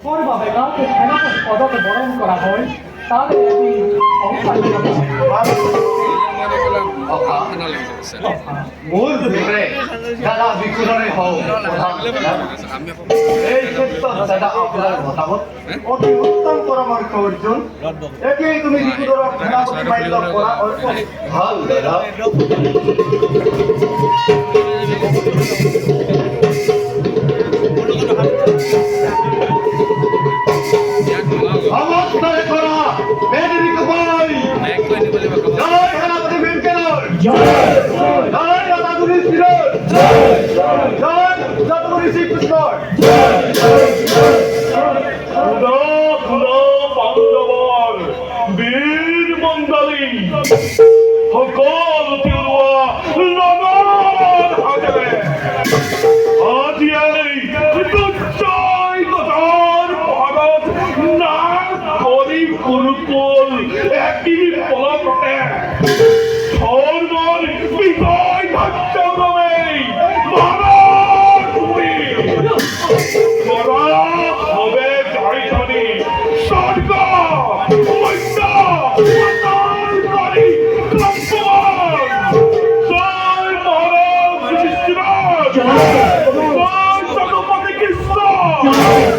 ভাবে কাউকে সেনাপতি পদকে বরণ করা হয় তাহলে এটি অংশার মূল ভিতরে যারা বিকুলরে হও এই ক্ষেত্ৰত দাদা আপোনাৰ মতামত অতি উত্তম পৰামৰ্শ অৰ্জুন এতিয়াই তুমি বিকুলৰক সেনাপতি মান্য কৰা ভাল দাদা নমস্কার করা মেদিনীকে বই জয় সেনাপতি ভীমকেলর জয় জয় দাদাগুলি শিরোর জয় জয় দাদাগুলি শ্রীকৃষ্ণর জয় পাণ্ডবর বীর মণ্ডলী সকল তিৰুৱা নগৰ হাজৰে আজি এই দুৰ্জয় গদাৰ ভাৰত নাশ কৰি কুৰুকুল একই পলকতে ধৰ্মৰ বিজয় ধাৰ্যক্ৰমে ভাৰত ভূমি কৰা হবে জয়ধ্বনি স্বৰ্গ মধ্য পাতাল কৰি কম্পমান জয় মহাৰাজ যুধিষ্ঠিৰ জয় জগন্নাথ কৃষ্ণ জয়